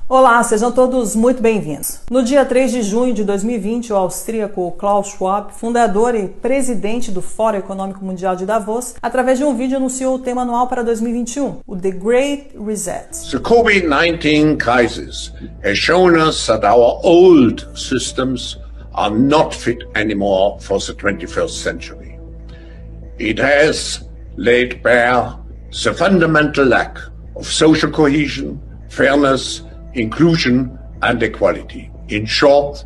Olá, sejam todos muito bem-vindos. No dia 3 de junho de 2020, o austríaco Klaus Schwab, fundador e presidente do Fórum Econômico Mundial de Davos, através de um vídeo anunciou o tema anual para 2021, o The Great Reset. The COVID-19 crisis has shown us that our old systems are not fit anymore for the 21st century. It has laid bare the fundamental lack of social cohesion, fairness, inclusion and equality. In short,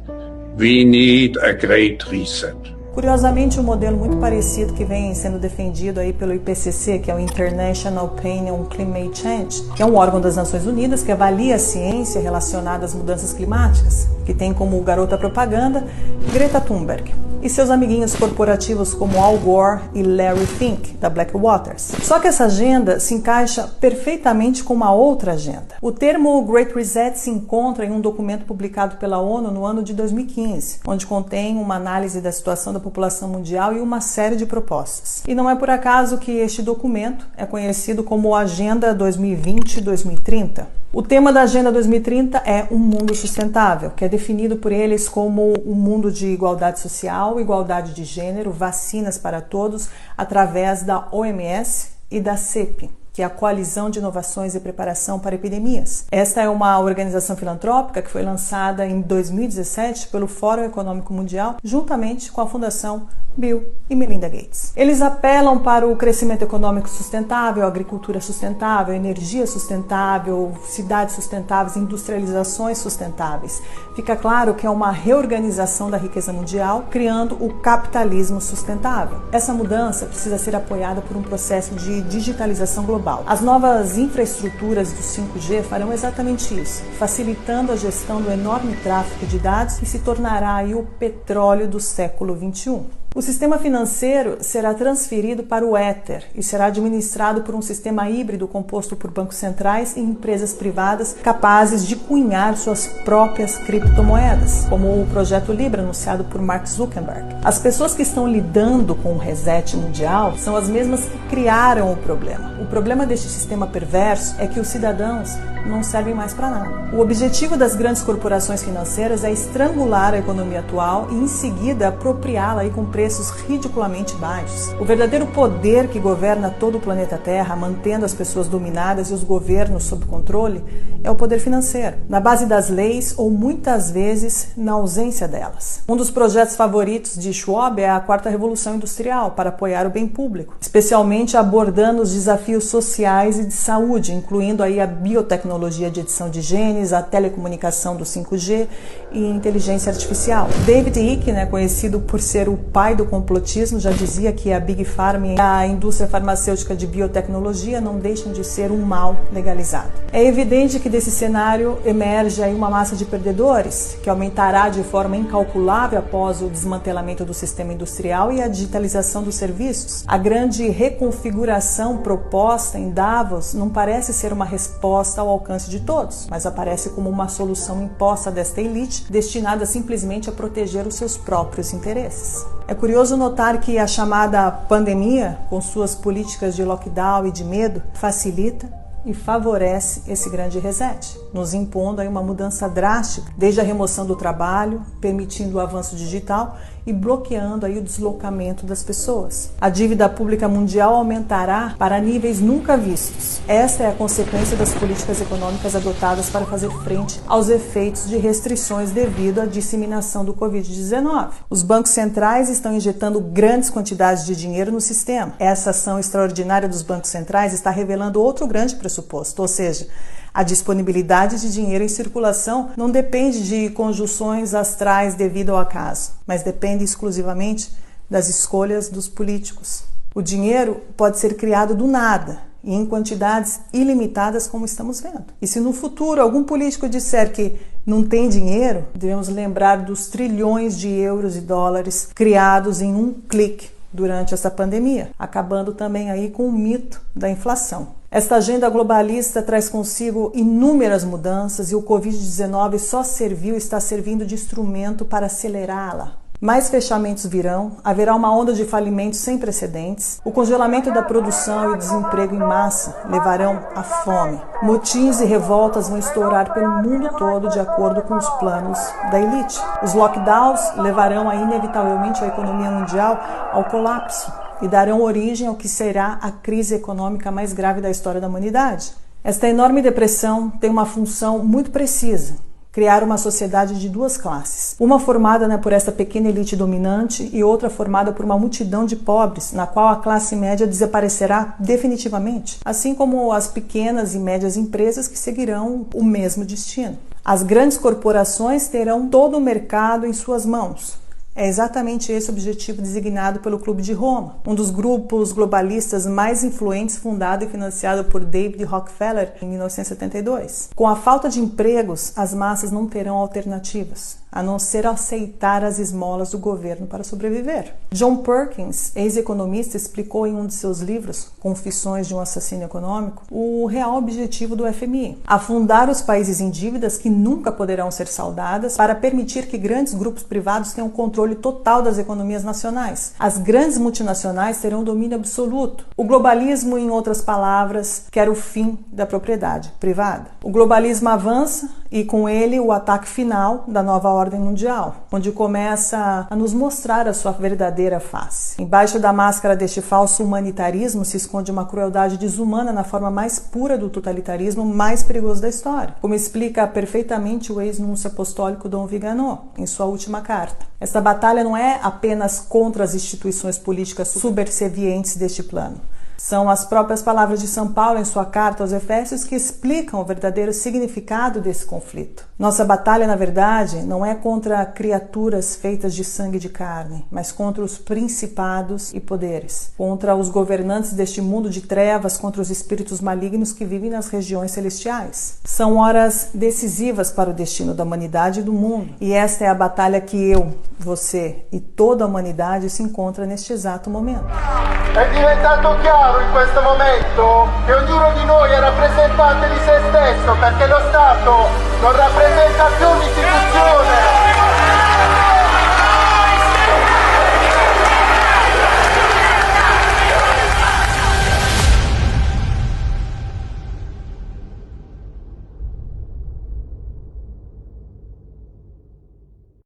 we need a great reset. Curiosamente, um modelo muito parecido que vem sendo defendido aí pelo IPCC, que é o International Panel on Climate Change, que é um órgão das Nações Unidas que avalia a ciência relacionada às mudanças climáticas, que tem como garota propaganda Greta Thunberg e seus amiguinhos corporativos como Al Gore e Larry Fink, da Blackwater. Só que essa agenda se encaixa perfeitamente com uma outra agenda. O termo Great Reset se encontra em um documento publicado pela ONU no ano de 2015, onde contém uma análise da situação da população mundial e uma série de propostas. E não é por acaso que este documento é conhecido como Agenda 2020-2030. O tema da Agenda 2030 é um mundo sustentável, que é definido por eles como um mundo de igualdade social, igualdade de gênero, vacinas para todos, através da OMS e da CEP, que é a Coalizão de Inovações e Preparação para Epidemias. Esta é uma organização filantrópica que foi lançada em 2017 pelo Fórum Econômico Mundial, juntamente com a Fundação Bill e Melinda Gates. Eles apelam para o crescimento econômico sustentável, agricultura sustentável, energia sustentável, cidades sustentáveis, industrializações sustentáveis. Fica claro que é uma reorganização da riqueza mundial, criando o capitalismo sustentável. Essa mudança precisa ser apoiada por um processo de digitalização global. As novas infraestruturas do 5G farão exatamente isso, facilitando a gestão do enorme tráfego de dados que se tornará aí o petróleo do século XXI. O sistema financeiro será transferido para o Ether e será administrado por um sistema híbrido composto por bancos centrais e empresas privadas capazes de cunhar suas próprias criptomoedas, como o projeto Libra anunciado por Mark Zuckerberg. As pessoas que estão lidando com o reset mundial são as mesmas que criaram o problema. O problema deste sistema perverso é que os cidadãos não servem mais para nada. O objetivo das grandes corporações financeiras é estrangular a economia atual e em seguida apropriá-la aí com preços ridiculamente baixos. O verdadeiro poder que governa todo o planeta Terra, mantendo as pessoas dominadas e os governos sob controle, é o poder financeiro, na base das leis ou muitas vezes na ausência delas. Um dos projetos favoritos de Schwab é a Quarta Revolução Industrial para apoiar o bem público, especialmente abordando os desafios sociais e de saúde, incluindo aí a biotecnologia de edição de genes, a telecomunicação do 5G e inteligência artificial. David Icke, conhecido por ser o pai do complotismo, já dizia que a Big Pharma e a indústria farmacêutica de biotecnologia não deixam de ser um mal legalizado. É evidente que desse cenário emerge aí uma massa de perdedores, que aumentará de forma incalculável após o desmantelamento do sistema industrial e a digitalização dos serviços. A grande reconfiguração proposta em Davos não parece ser uma resposta ao alcance de todos, mas aparece como uma solução imposta desta elite, destinada simplesmente a proteger os seus próprios interesses. É curioso notar que a chamada pandemia, com suas políticas de lockdown e de medo, facilita e favorece esse grande reset, nos impondo aí uma mudança drástica, desde a remoção do trabalho, permitindo o avanço digital e bloqueando aí o deslocamento das pessoas. A dívida pública mundial aumentará para níveis nunca vistos. Esta é a consequência das políticas econômicas adotadas para fazer frente aos efeitos de restrições devido à disseminação do Covid-19. Os bancos centrais estão injetando grandes quantidades de dinheiro no sistema. Essa ação extraordinária dos bancos centrais está revelando outro grande pressuposto, ou seja, a disponibilidade de dinheiro em circulação não depende de conjunções astrais devido ao acaso, mas depende exclusivamente das escolhas dos políticos. O dinheiro pode ser criado do nada e em quantidades ilimitadas, como estamos vendo. E se no futuro algum político disser que não tem dinheiro, devemos lembrar dos trilhões de euros e dólares criados em um clique durante essa pandemia, acabando também aí com o mito da inflação. Esta agenda globalista traz consigo inúmeras mudanças e o Covid-19 só serviu e está servindo de instrumento para acelerá-la. Mais fechamentos virão, haverá uma onda de falimentos sem precedentes, o congelamento da produção e o desemprego em massa levarão à fome. Motins e revoltas vão estourar pelo mundo todo de acordo com os planos da elite. Os lockdowns levarão inevitavelmente a economia mundial ao colapso e darão origem ao que será a crise econômica mais grave da história da humanidade. Esta enorme depressão tem uma função muito precisa: criar uma sociedade de duas classes. Uma formada por essa pequena elite dominante e outra formada por uma multidão de pobres, na qual a classe média desaparecerá definitivamente, assim como as pequenas e médias empresas que seguirão o mesmo destino. As grandes corporações terão todo o mercado em suas mãos. É exatamente esse o objetivo designado pelo Clube de Roma, um dos grupos globalistas mais influentes, fundado e financiado por David Rockefeller em 1972. Com a falta de empregos, as massas não terão alternativas, a não ser aceitar as esmolas do governo para sobreviver. John Perkins, ex-economista, explicou em um de seus livros, Confissões de um Assassino Econômico, o real objetivo do FMI: afundar os países em dívidas que nunca poderão ser saldadas para permitir que grandes grupos privados tenham controle total das economias nacionais. As grandes multinacionais terão domínio absoluto. O globalismo, em outras palavras, quer o fim da propriedade privada. O globalismo avança e com ele o ataque final da nova ordem mundial, onde começa a nos mostrar a sua verdadeira face. Embaixo da máscara deste falso humanitarismo se esconde uma crueldade desumana na forma mais pura do totalitarismo mais perigoso da história, como explica perfeitamente o ex-núncio apostólico Dom Vigano em sua última carta. Esta batalha não é apenas contra as instituições políticas subservientes deste plano. São as próprias palavras de São Paulo em sua carta aos Efésios que explicam o verdadeiro significado desse conflito. Nossa batalha, na verdade, não é contra criaturas feitas de sangue e de carne, mas contra os principados e poderes, contra os governantes deste mundo de trevas, contra os espíritos malignos que vivem nas regiões celestiais. São horas decisivas para o destino da humanidade e do mundo, e esta é a batalha que eu, você e toda a humanidade se encontra neste exato momento. È diventato chiaro in questo momento che ognuno di noi è rappresentante di se stesso, perché lo Stato non rappresenta più